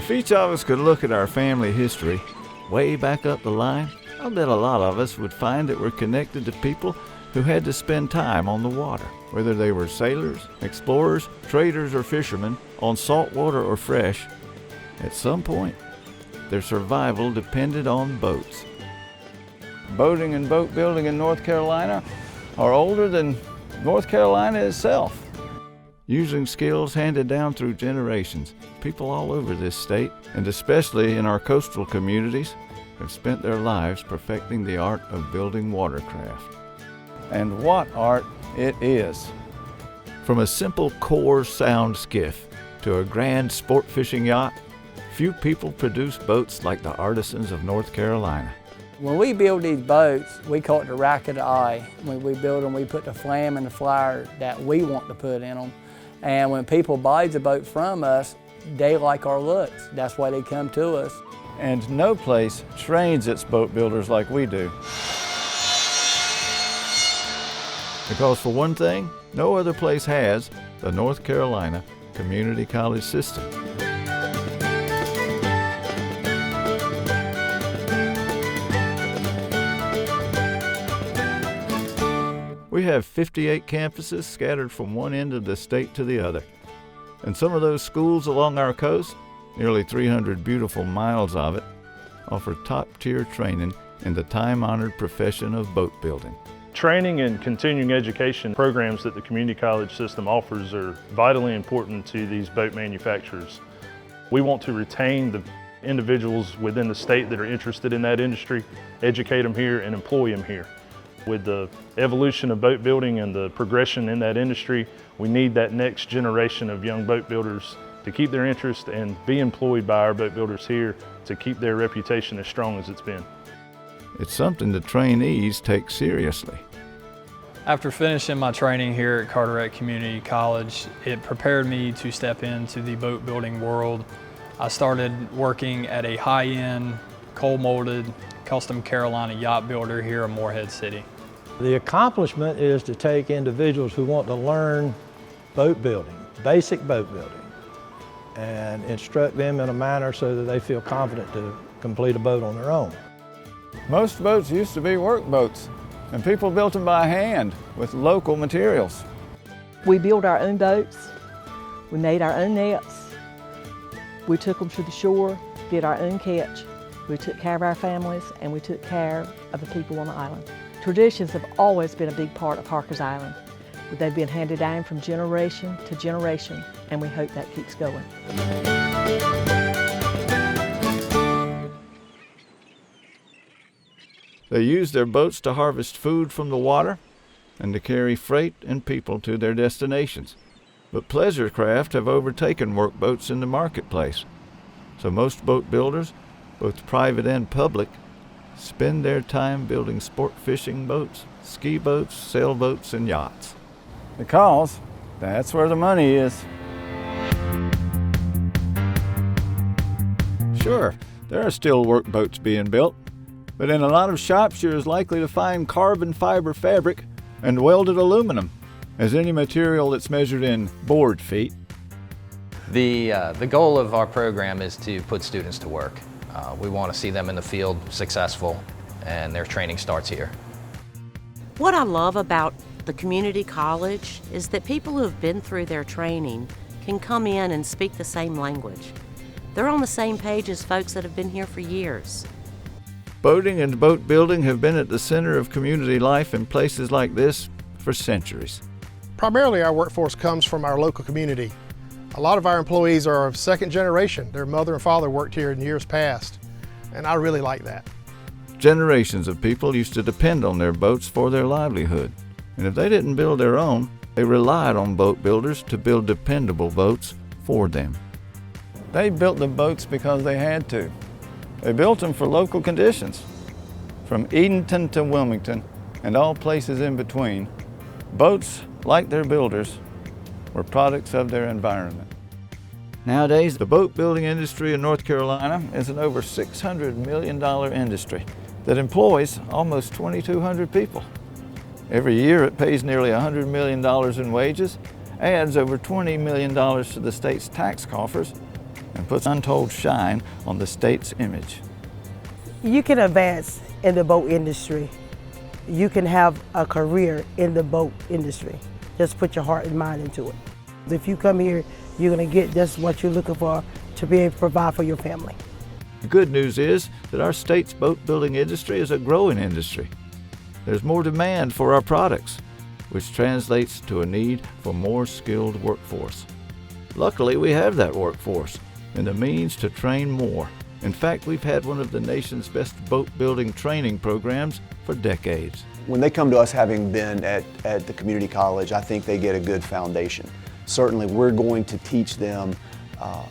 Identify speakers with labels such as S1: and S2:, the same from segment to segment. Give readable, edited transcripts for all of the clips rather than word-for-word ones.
S1: If each of us could look at our family history way back up the line, I bet a lot of us would find that we're connected to people who had to spend time on the water, whether they were sailors, explorers, traders, or fishermen, on salt water or fresh. At some point, their survival depended on boats. Boating and boat building in North Carolina are older than North Carolina itself. Using skills handed down through generations, people all over this state, and especially in our coastal communities, have spent their lives perfecting the art of building watercraft. And what art it is! From a simple core sound skiff to a grand sport fishing yacht, few people produce boats like the artisans of North Carolina.
S2: When we build these boats, we call it the rack of the eye. When we build them, we put the flam and the flyer that we want to put in them. And when people buy the boat from us, they like our looks. That's why they come to us.
S1: And no place trains its boat builders like we do. Because for one thing, no other place has the North Carolina Community College system. We have 58 campuses scattered from one end of the state to the other. And some of those schools along our coast, nearly 300 beautiful miles of it, offer top-tier training in the time-honored profession of boat building.
S3: Training and continuing education programs that the community college system offers are vitally important to these boat manufacturers. We want to retain the individuals within the state that are interested in that industry, educate them here, and employ them here. With the evolution of boat building and the progression in that industry, we need that next generation of young boat builders to keep their interest and be employed by our boat builders here to keep their reputation as strong as it's been.
S1: It's something the trainees take seriously.
S4: After finishing my training here at Carteret Community College, it prepared me to step into the boat building world. I started working at a high-end, cold-molded, custom Carolina yacht builder here in Morehead City.
S5: The accomplishment is to take individuals who want to learn boat building, basic boat building, and instruct them in a manner so that they feel confident to complete a boat on their own.
S1: Most boats used to be work boats, and people built them by hand with local materials.
S6: We built our own boats, we made our own nets, we took them to the shore, did our own catch. We took care of our families and we took care of the people on the island. Traditions have always been a big part of Parker's Island. They've been handed down from generation to generation, and we hope that keeps going.
S1: They use their boats to harvest food from the water and to carry freight and people to their destinations. But pleasure craft have overtaken work boats in the marketplace. So most boat builders, both private and public, spend their time building sport fishing boats, ski boats, sailboats, and yachts. Because that's where the money is. Sure, there are still work boats being built, but in a lot of shops you're as likely to find carbon fiber fabric and welded aluminum as any material that's measured in board feet.
S7: The goal of our program is to put students to work. We want to see them in the field successful, and their training starts here.
S8: What I love about the community college is that people who have been through their training can come in and speak the same language. They're on the same page as folks that have been here for years.
S1: Boating and boat building have been at the center of community life in places like this for centuries.
S9: Primarily our workforce comes from our local community. A lot of our employees are of second generation. Their mother and father worked here in years past, and I really like that.
S1: Generations of people used to depend on their boats for their livelihood, and if they didn't build their own, they relied on boat builders to build dependable boats for them. They built the boats because they had to. They built them for local conditions. From Edenton to Wilmington and all places in between, boats, like their builders, were products of their environment. Nowadays, the boat building industry in North Carolina is an over $600 million industry that employs almost 2,200 people. Every year it pays nearly $100 million in wages, adds over $20 million to the state's tax coffers, and puts untold shine on the state's image.
S10: You can advance in the boat industry. You can have a career in the boat industry. Just put your heart and mind into it. If you come here, you're going to get just what you're looking for to be able to provide for your family.
S1: The good news is that our state's boat building industry is a growing industry. There's more demand for our products, which translates to a need for more skilled workforce. Luckily, we have that workforce and the means to train more. In fact, we've had one of the nation's best boat building training programs for decades.
S11: When they come to us having been at the community college, I think they get a good foundation. Certainly, we're going to teach them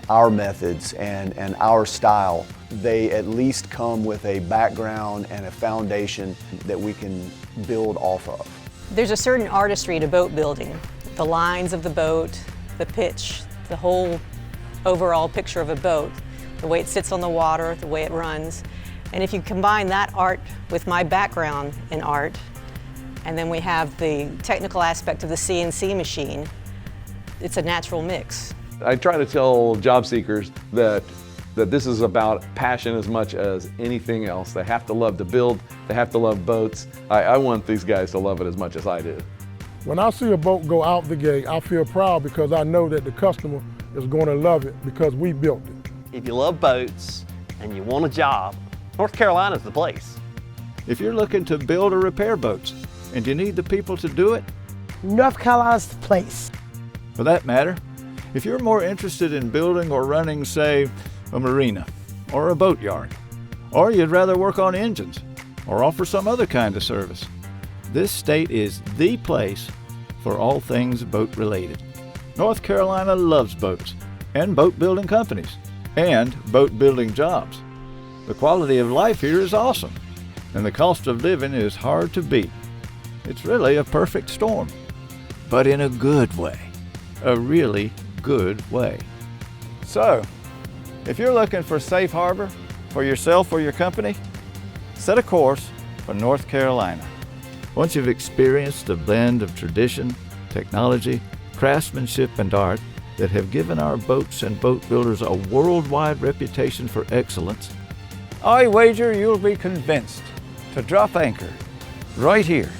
S11: our methods and our style. They at least come with a background and a foundation that we can build off of.
S12: There's a certain artistry to boat building. The lines of the boat, the pitch, the whole overall picture of a boat, the way it sits on the water, the way it runs. And if you combine that art with my background in art, and then we have the technical aspect of the CNC machine, it's a natural mix.
S13: I try to tell job seekers that this is about passion as much as anything else. They have to love to build, they have to love boats. I want these guys to love it as much as I do.
S14: When I see a boat go out the gate, I feel proud because I know that the customer is going to love it because we built it.
S15: If you love boats and you want a job, North Carolina's the place.
S1: If you're looking to build or repair boats and you need the people to do it,
S10: North Carolina's the place.
S1: For that matter, if you're more interested in building or running, say, a marina or a boatyard, or you'd rather work on engines or offer some other kind of service, this state is the place for all things boat related. North Carolina loves boats and boat building companies and boat building jobs. The quality of life here is awesome, and the cost of living is hard to beat. It's really a perfect storm, but in a good way, a really good way. So, if you're looking for safe harbor for yourself or your company, set a course for North Carolina. Once you've experienced the blend of tradition, technology, craftsmanship, and art that have given our boats and boat builders a worldwide reputation for excellence, I wager you'll be convinced to drop anchor right here